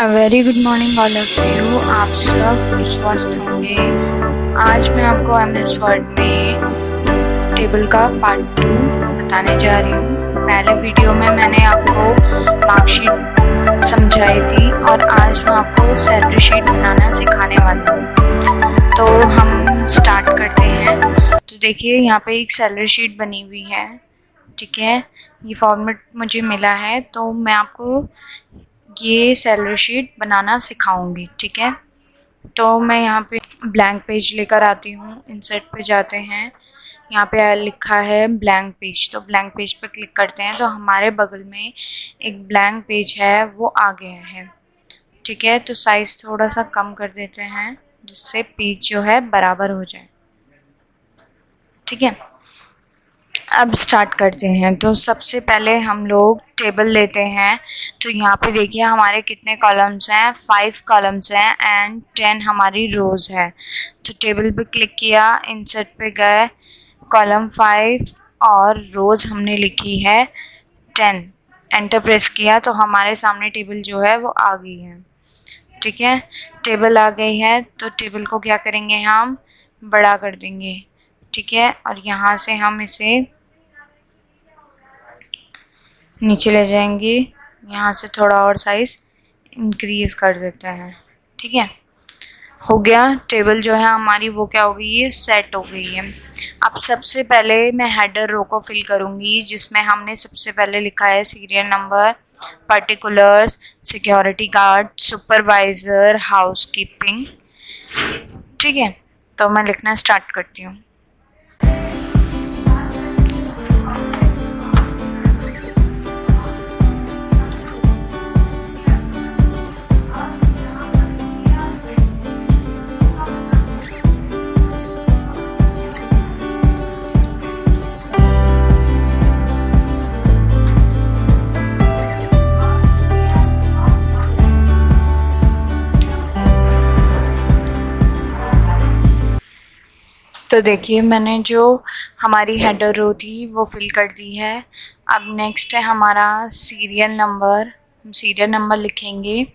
A very good morning all of you. आप सब स्वस्थ होंगे। आज मैं आपको एमएस वर्ड में टेबल का पार्ट 2 बताने जा रही हूँ। पहले वीडियो में मैंने आपको मार्कशीट समझाई थी और आज मैं आपको सैलरी शीट बनाना सिखाने वाली हूँ। तो हम स्टार्ट करते हैं। तो देखिए यहाँ पे एक सैलरी शीट बनी हुई है, ठीक है। ये फॉर्मेट मुझे मिला है तो मैं आपको ये सैलरी शीट बनाना सिखाऊंगी, ठीक है। तो मैं यहाँ पे ब्लैंक पेज लेकर आती हूँ। इंसर्ट पे जाते हैं, यहाँ पे लिखा है ब्लैंक पेज, तो ब्लैंक पेज पे क्लिक करते हैं तो हमारे बगल में एक ब्लैंक पेज है वो आ गया है, ठीक है। तो साइज़ थोड़ा सा कम कर देते हैं जिससे पेज जो है बराबर हो जाए, ठीक है। अब स्टार्ट करते हैं। तो सबसे पहले हम लोग टेबल लेते हैं। तो यहाँ पे देखिए हमारे कितने कॉलम्स हैं, 5 कॉलम्स हैं एंड 10 हमारी रोज़ है। तो टेबल पे क्लिक किया, इंसर्ट पे गए, कॉलम 5 और रोज़ हमने लिखी है 10, एंटर प्रेस किया तो हमारे सामने टेबल जो है वो आ गई है, ठीक है। टेबल आ गई है तो टेबल को क्या करेंगे, हम बड़ा कर देंगे, ठीक है। और यहाँ से हम इसे नीचे ले जाएंगे, यहाँ से थोड़ा और साइज़ इंक्रीज़ कर देते हैं, ठीक है। हो गया। टेबल जो है हमारी वो क्या हो गई है, सेट हो गई है। अब सबसे पहले मैं हेडर रो को फिल करूँगी जिसमें हमने सबसे पहले लिखा है serial number, particulars, security guard, supervisor, housekeeping, ठीक है। तो मैं लिखना स्टार्ट करती हूँ। तो देखिए मैंने जो हमारी हेडर रो थी वो फिल कर दी है। अब नेक्स्ट है हमारा सीरियल नंबर। हम सीरियल नंबर लिखेंगे,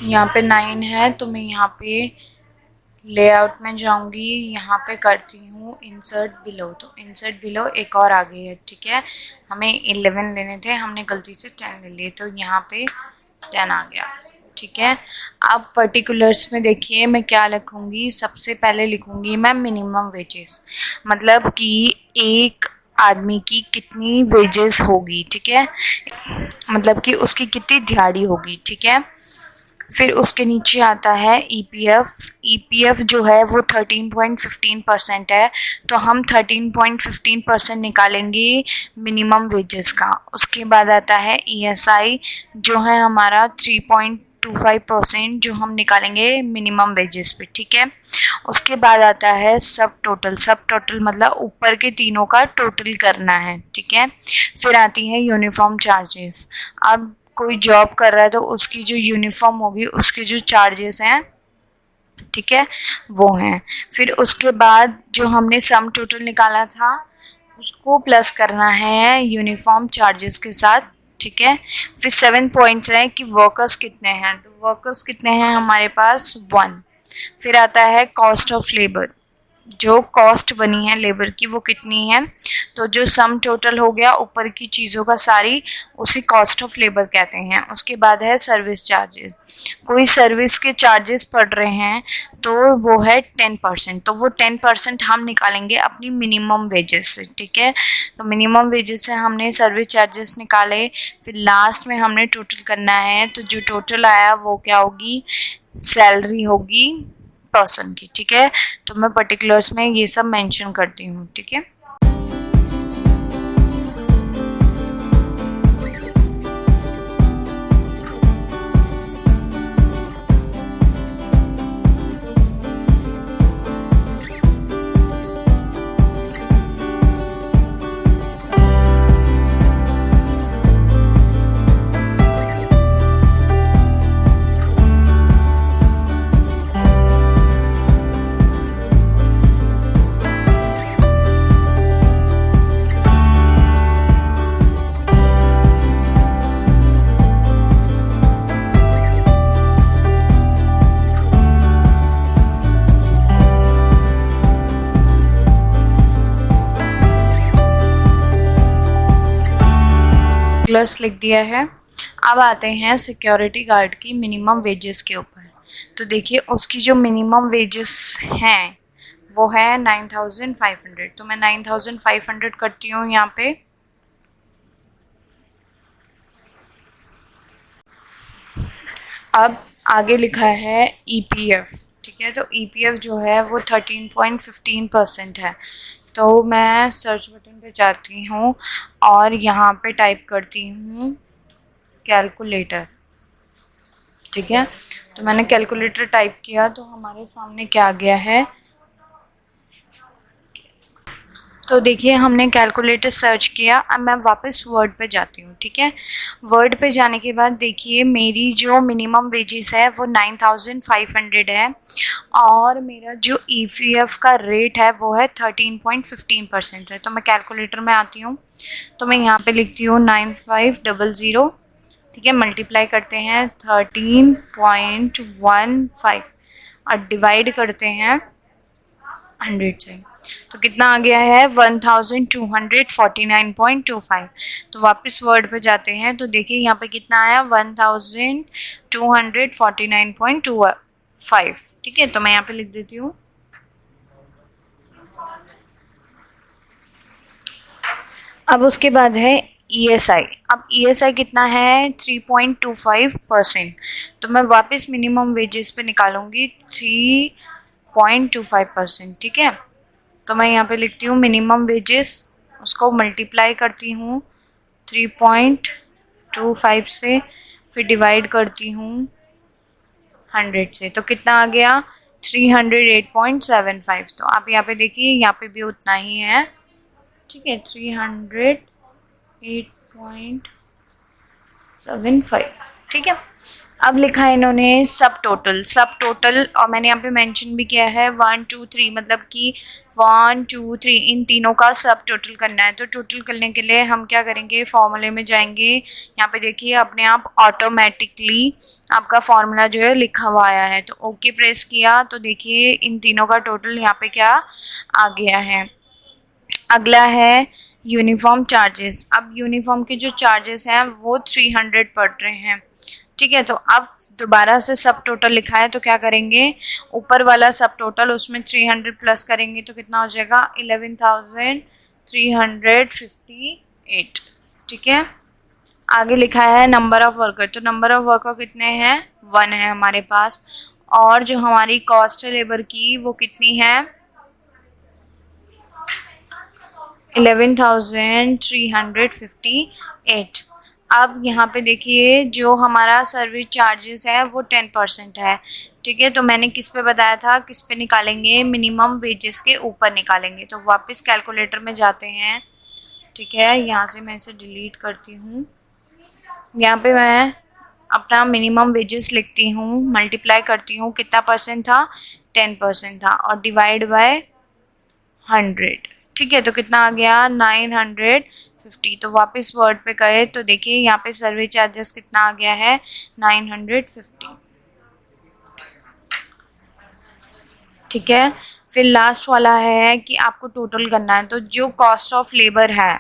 यहाँ पे 9 है तो मैं यहाँ पे लेआउट में जाऊंगी, यहाँ पे करती हूँ इंसर्ट बिलो। तो इंसर्ट बिलो एक और आ गई है, ठीक है। हमें 11 लेने थे, हमने गलती से 10 ले लिए तो यहाँ पे 10 आ गया, ठीक है। अब पर्टिकुलर्स में देखिए मैं क्या लिखूँगी, सबसे पहले लिखूँगी मैं मिनिमम वेजेस, मतलब कि एक आदमी की कितनी वेजेस होगी, ठीक है, मतलब कि उसकी कितनी दिहाड़ी होगी, ठीक है। फिर उसके नीचे आता है ईपीएफ। ईपीएफ जो है वो 13.15% है, तो हम 13.15% निकालेंगे मिनिमम वेजेस का। उसके बाद आता है ईएसआई जो है हमारा 3.25% जो हम निकालेंगे मिनिमम वेजेस पे, ठीक है। उसके बाद आता है सब टोटल। सब टोटल मतलब ऊपर के तीनों का टोटल करना है, ठीक है। फिर आती है यूनिफॉर्म चार्जेस। अब कोई जॉब कर रहा है तो उसकी जो यूनिफॉर्म होगी उसके जो चार्जेस हैं, ठीक है, वो हैं। फिर उसके बाद जो हमने सम टोटल निकाला था उसको प्लस करना है यूनिफॉर्म चार्जेस के साथ, ठीक है। फिर 7 पॉइंट्स हैं कि वर्कर्स कितने हैं, तो वर्कर्स कितने हैं हमारे पास 1। फिर आता है कॉस्ट ऑफ लेबर, जो कॉस्ट बनी है लेबर की वो कितनी है, तो जो सम टोटल हो गया ऊपर की चीज़ों का सारी, उसी कॉस्ट ऑफ लेबर कहते हैं। उसके बाद है सर्विस चार्जेस। कोई सर्विस के चार्जेस पड़ रहे हैं तो वो है 10%, तो वो 10% हम निकालेंगे अपनी मिनिमम वेजेस से, ठीक है। तो मिनिमम वेजेस से हमने सर्विस चार्जेस निकाले, फिर लास्ट में हमने टोटल करना है। तो जो टोटल आया वो क्या होगी, सैलरी होगी पर्सन की, ठीक है। तो मैं पर्टिकुलर्स में ये सब मेंशन करती हूँ, ठीक है। रेगुलर्स लिख दिया है। अब आते हैं सिक्योरिटी गार्ड की मिनिमम वेजेस के ऊपर। तो देखिए उसकी जो मिनिमम वेजेस हैं वो है 9500। तो मैं 9500 करती हूँ यहाँ पे। अब आगे लिखा है ईपीएफ, ठीक है। तो ईपीएफ जो है वो 13.15% है। तो मैं सर्च बटन पे जाती हूँ और यहाँ पे टाइप करती हूँ कैलकुलेटर, ठीक है। तो मैंने कैलकुलेटर टाइप किया तो हमारे सामने क्या आ गया है। तो देखिए हमने कैलकुलेटर सर्च किया। अब मैं वापस वर्ड पे जाती हूँ, ठीक है। वर्ड पे जाने के बाद देखिए मेरी जो मिनिमम वेजेस है वो 9500 है और मेरा जो ईपीएफ का रेट है वो है 13.15% है। तो मैं कैलकुलेटर में आती हूँ तो मैं यहाँ पे लिखती हूँ 9500, ठीक है। मल्टीप्लाई करते हैं 13.15 और डिवाइड करते हैं 100 से। तो कितना आ गया है 1249.25। तो वापस वर्ड पे जाते हैं तो देखिए यहाँ पे कितना आया 1249.25, ठीक है। तो मैं यहाँ पे लिख देती हूँ। अब उसके बाद है ईएसआई। अब ईएसआई कितना है 3.25%। तो मैं वापस मिनिमम वेजेस पे निकालूंगी 3.25%, ठीक है। तो मैं यहाँ पे लिखती हूँ मिनिमम वेजेस, उसको मल्टीप्लाई करती हूँ 3.25 से, फिर डिवाइड करती हूँ 100 से। तो कितना आ गया 308.75। तो आप यहाँ पे देखिए यहाँ पे भी उतना ही है, ठीक है। 308.75, ठीक है। अब लिखा है इन्होंने सब टोटल। सब टोटल और मैंने यहाँ पे मेंशन भी किया है 1 2 3, मतलब कि 1 2 3 इन तीनों का सब टोटल करना है। तो टोटल करने के लिए हम क्या करेंगे, फॉर्मूले में जाएंगे। यहाँ पे देखिए अपने आप ऑटोमेटिकली आपका फॉर्मूला जो है लिखा हुआ आया है। तो ओके प्रेस किया तो देखिए इन तीनों का टोटल यहाँ पे क्या आ गया है। अगला है यूनिफॉर्म चार्जेस। अब यूनिफॉर्म के जो चार्जेस हैं वो 300 पड़ रहे हैं, ठीक है। तो अब दोबारा से सब टोटल लिखा है तो क्या करेंगे, ऊपर वाला सब टोटल उसमें 300 प्लस करेंगे तो कितना हो जाएगा 11,358, ठीक है। आगे लिखा है नंबर ऑफ वर्कर। तो नंबर ऑफ वर्कर कितने हैं 1 है हमारे पास। और जो हमारी कॉस्ट है लेबर की वो कितनी है 11,358। अब यहाँ पे देखिए जो हमारा सर्विस चार्जेस है वो 10% है, ठीक है। तो मैंने किस पे बताया था, किस पे निकालेंगे, मिनिमम वेजेस के ऊपर निकालेंगे। तो वापस कैलकुलेटर में जाते हैं, ठीक है। यहाँ से मैं इसे डिलीट करती हूँ। यहाँ पे मैं अपना मिनिमम वेजेस लिखती हूँ, मल्टीप्लाई करती हूँ, कितना परसेंट था 10% था, और डिवाइड बाय 100, ठीक है। तो कितना आ गया 950। तो वापस वर्ड पे गए तो देखिए यहाँ पे सर्वे चार्जेस कितना आ गया है 950, ठीक है। फिर लास्ट वाला है कि आपको टोटल करना है। तो जो कॉस्ट ऑफ लेबर है,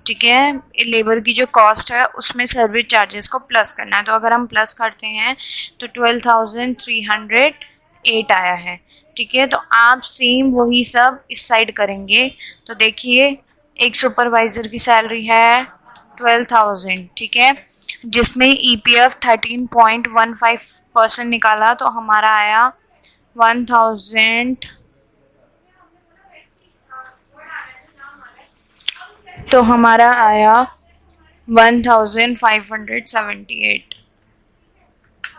ठीक है, लेबर की जो कॉस्ट है उसमें सर्विस चार्जेस को प्लस करना है। तो अगर हम प्लस करते हैं तो 12,308 आया है, ठीक है। तो आप सेम वही सब इस साइड करेंगे। तो देखिए एक सुपरवाइज़र की सैलरी है 12,000, ठीक है, जिसमें ईपीएफ 13.15% निकाला तो हमारा आया 1000, तो हमारा आया 1578,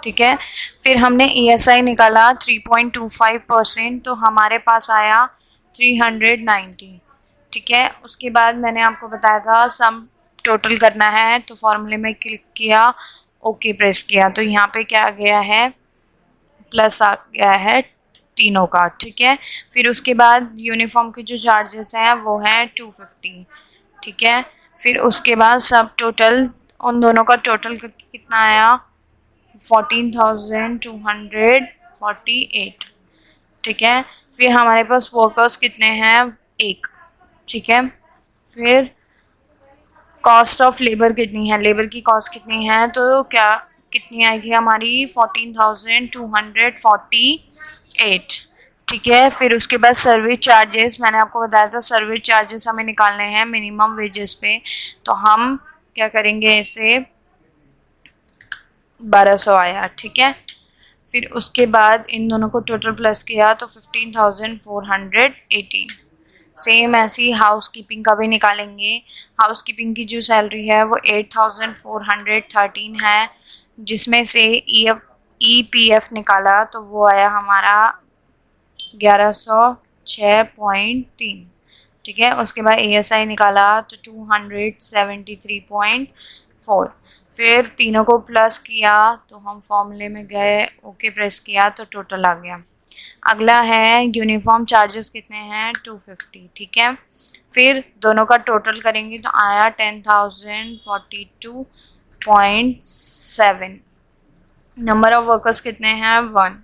ठीक है। फिर हमने ईएसआई निकाला 3.25%, तो हमारे पास आया 390, ठीक है। उसके बाद मैंने आपको बताया था सम टोटल करना है, तो फॉर्मूले में क्लिक किया, ओके प्रेस किया, तो यहाँ पे क्या आ गया है प्लस आ गया है तीनों का, ठीक है। फिर उसके बाद यूनिफॉर्म के जो चार्जेस हैं वो हैं 250, ठीक है। फिर उसके बाद सब टोटल उन दोनों का टोटल कितना आया 14,248, ठीक है। फिर हमारे पास वर्कर्स कितने हैं 1, ठीक है। फिर कॉस्ट ऑफ लेबर कितनी है, लेबर की कॉस्ट कितनी है, तो क्या कितनी आई थी हमारी 14,248, ठीक है। फिर उसके बाद सर्विस चार्जेस, मैंने आपको बताया था सर्विस चार्जेस हमें निकालने हैं मिनिमम वेजेस पे, तो हम क्या करेंगे, इसे 1200 आया, ठीक है। फिर उसके बाद इन दोनों को टोटल प्लस किया तो 15,418। सेम ऐसी हाउस कीपिंग का भी निकालेंगे। हाउस कीपिंग की जो सैलरी है वो 8,413 है, जिसमें से EPF निकाला तो वो आया हमारा 1106.3, ठीक है। उसके बाद ASI निकाला तो 273.4। फिर तीनों को प्लस किया तो हम फॉर्मूले में गए, ओके प्रेस किया तो टोटल आ गया। अगला है यूनिफॉर्म चार्जेस कितने हैं, 250, ठीक है। फिर दोनों का टोटल करेंगे तो आया 10,042.7। नंबर ऑफ वर्कर्स कितने हैं, 1।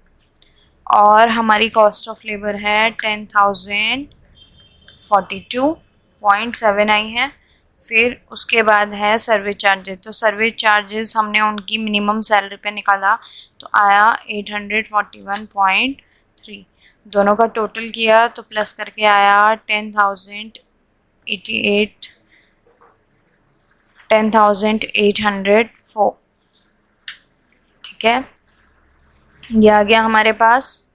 और हमारी कॉस्ट ऑफ लेबर है 10,042.7 आई है। फिर उसके बाद है सर्विस चार्जेस, तो सर्विस चार्जेस हमने उनकी मिनिमम सैलरी पे निकाला तो आया 841.3। दोनों का टोटल किया तो प्लस करके आया 10,804, ठीक है। ये आ गया हमारे पास।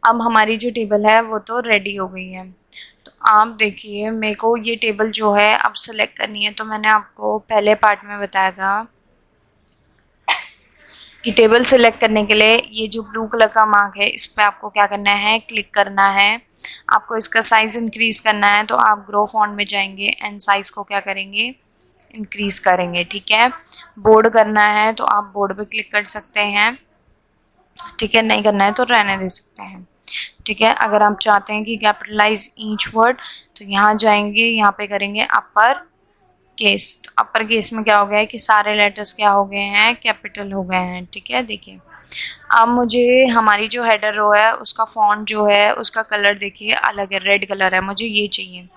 अब हमारी जो टेबल है वो तो रेडी हो गई है। तो आप देखिए, मेरे को ये टेबल जो है अब सेलेक्ट करनी है, तो मैंने आपको पहले पार्ट में बताया था कि टेबल सेलेक्ट करने के लिए ये जो ब्लू कलर का मार्क है इस पर आपको क्या करना है, क्लिक करना है। आपको इसका साइज़ इंक्रीज़ करना है तो आप ग्रो फॉन्ट में जाएंगे एंड साइज़ को क्या करेंगे, इंक्रीज़ करेंगे, ठीक है। बोर्ड करना है तो आप बोर्ड पे क्लिक कर सकते हैं, ठीक है। नहीं करना है तो रहने दे सकते हैं, ठीक है। अगर आप चाहते हैं कि कैपिटलाइज ईच वर्ड तो यहाँ जाएंगे, यहाँ पे करेंगे अपर केस। तो अपर केस में क्या हो गया है कि सारे लेटर्स क्या हो गए हैं, कैपिटल हो गए हैं, ठीक है। देखिए अब मुझे हमारी जो हेडर रो है उसका फॉन्ट जो है उसका कलर देखिए अलग है, रेड कलर है, मुझे ये चाहिए।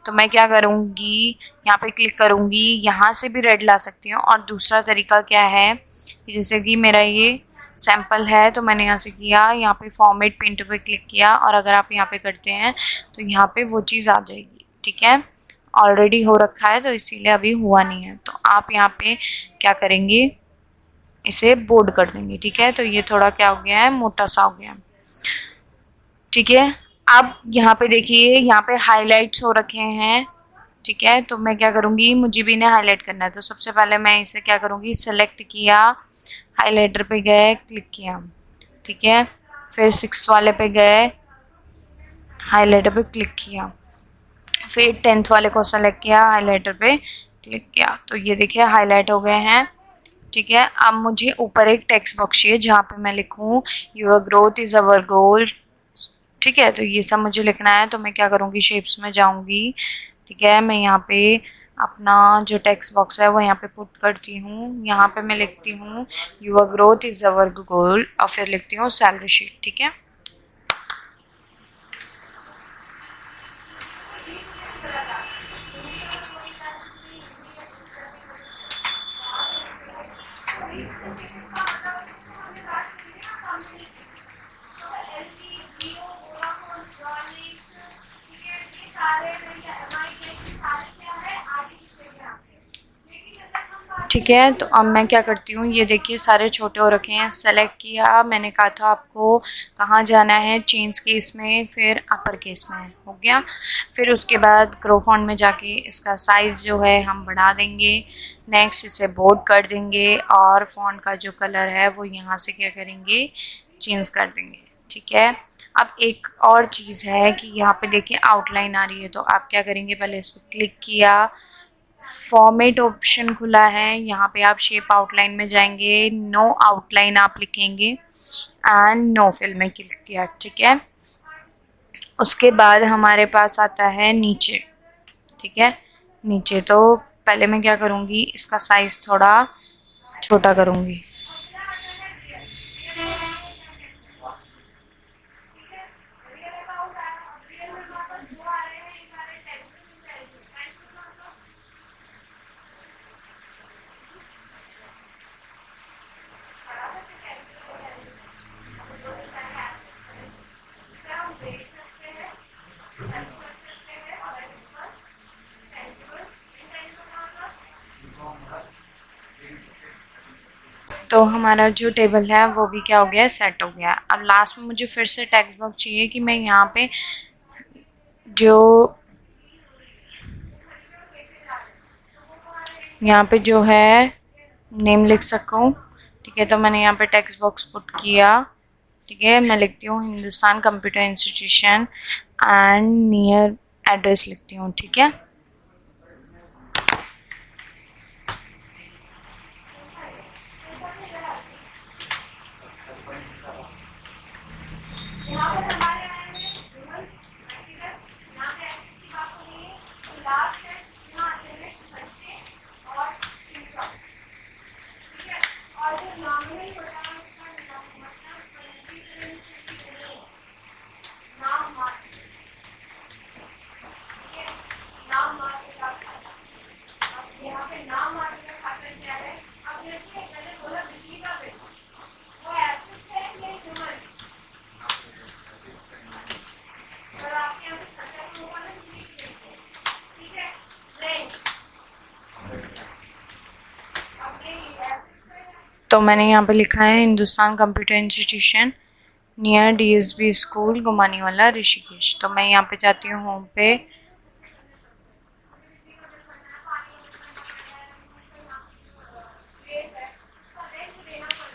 तो मैं क्या करूँगी, यहाँ पे क्लिक करूँगी, यहाँ से भी रेड ला सकती हूँ। और दूसरा तरीका क्या है, जैसे कि मेरा ये सैम्पल है तो मैंने यहाँ से किया, यहाँ पे फॉर्मेट पेंट पे क्लिक किया और अगर आप यहाँ पे करते हैं तो यहाँ पे वो चीज़ आ जाएगी, ठीक है। ऑलरेडी हो रखा है तो इसीलिए अभी हुआ नहीं है। तो आप यहाँ पे क्या करेंगे, इसे बोल्ड कर देंगे, ठीक है। तो ये थोड़ा क्या हो गया है, मोटा सा हो गया, ठीक है। अब यहाँ पे देखिए, यहाँ पे हाईलाइट्स हो रखे हैं, ठीक है। तो मैं क्या करूँगी, मुझे भी इन्हें हाईलाइट करना है तो सबसे पहले मैं इसे क्या करूँगी, सेलेक्ट किया, हाईलाइटर पे गए, क्लिक किया, ठीक है। फिर 6 वाले पे गए, हाईलाइटर पे क्लिक किया, फिर 10th वाले को सेलेक्ट किया, हाईलाइटर पे क्लिक किया, तो ये देखिए हाईलाइट हो गए हैं, ठीक है। अब मुझे ऊपर एक टेक्स्ट बॉक्स चाहिए जहाँ पे मैं लिखूँ योर ग्रोथ इज़ अवर गोल, ठीक है। तो ये सब मुझे लिखना है तो मैं क्या करूँगी, शेप्स में जाऊँगी, ठीक है। मैं यहाँ पे अपना जो टेक्स्ट बॉक्स है वो यहाँ पे पुट करती हूँ, यहाँ पे मैं लिखती हूँ योर ग्रोथ इज़ अवर गोल और फिर लिखती हूँ सैलरी शीट, ठीक है। ठीक है। तो अब मैं क्या करती हूँ, ये देखिए सारे छोटे हो रखे हैं, सेलेक्ट किया, मैंने कहा था आपको कहाँ जाना है, चेंज केस में, फिर अपर केस में, हो गया। फिर उसके बाद ग्रो फॉन्ट में जाके इसका साइज़ जो है हम बढ़ा देंगे, नेक्स्ट इसे बोल्ड कर देंगे और फॉन्ट का जो कलर है वो यहाँ से क्या करेंगे, चेंज कर देंगे, ठीक है। अब एक और चीज़ है कि यहाँ पे देखिए आउटलाइन आ रही है, तो आप क्या करेंगे, पहले इस पर क्लिक किया, फॉर्मेट ऑप्शन खुला है, यहाँ पे आप शेप आउटलाइन में जाएंगे, नो आउटलाइन आप लिखेंगे एंड नो फिल में क्लिक किया, ठीक है। उसके बाद हमारे पास आता है नीचे, ठीक है। नीचे तो पहले मैं क्या करूँगी, इसका साइज़ थोड़ा छोटा करूँगी, तो हमारा जो टेबल है वो भी क्या हो गया है, सेट हो गया है। अब लास्ट में मुझे फिर से टेक्स्ट बॉक्स चाहिए कि मैं यहाँ पे जो है नेम लिख सकूँ। ठीक है, तो मैंने यहाँ पे टेक्स्ट बॉक्स पुट किया। ठीक है, मैं लिखती हूँ Hindustan computer institution and near address लिखती हूँ। ठीक है, तो मैंने यहाँ पे लिखा है Hindustan computer institution near DSB school Gumaniwala Rishikesh. तो मैं यहाँ पे जाती हूँ होम पे।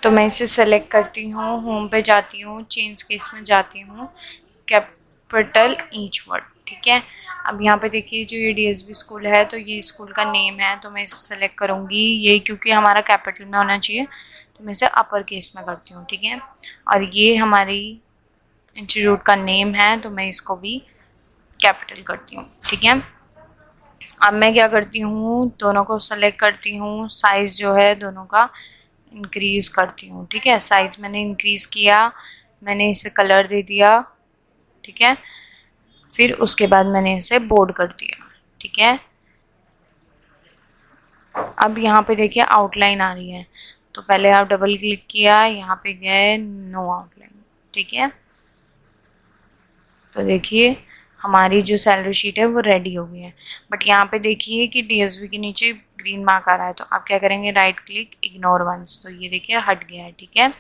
तो मैं इसे सेलेक्ट करती हूँ, होम पे जाती हूँ, चेंज केस में जाती हूँ, कैपिटल ईच वर्ड। ठीक है, अब यहाँ पे देखिए जो ये DSB स्कूल है तो ये स्कूल का नेम है, तो मैं इसे सेलेक्ट करूँगी। ये क्योंकि हमारा कैपिटल में होना चाहिए तो मैं इसे अपर केस में करती हूँ। ठीक है, और ये हमारी इंस्टीट्यूट का नेम है तो मैं इसको भी कैपिटल करती हूँ। ठीक है, अब मैं क्या करती हूँ, दोनों को सेलेक्ट करती हूँ, साइज़ जो है दोनों का इंक्रीज़ करती हूँ। ठीक है, साइज़ मैंने इंक्रीज़ किया, मैंने इसे कलर दे दिया। ठीक है, फिर उसके बाद मैंने इसे बोल्ड कर दिया। ठीक है, अब यहाँ पे देखिए आउटलाइन आ रही है, तो पहले आप डबल क्लिक किया, यहाँ पे गए नो आउटलाइन। ठीक है, तो देखिए हमारी जो सैलरी शीट है वो रेडी हो गई है। बट यहाँ पे देखिए कि DSB के नीचे ग्रीन मार्क आ रहा है, तो आप क्या करेंगे, राइट क्लिक इग्नोर वंस, तो ये देखिए हट गया है। ठीक है,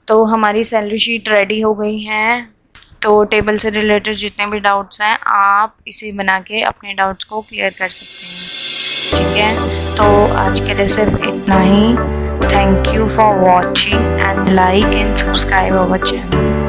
तो हमारी सैलरी शीट रेडी हो गई है। तो टेबल से रिलेटेड जितने भी डाउट्स हैं आप इसे बना के अपने डाउट्स को क्लियर कर सकते हैं। ठीक है, तो आज के लिए सिर्फ इतना ही। Thank you for watching and like and subscribe our channel.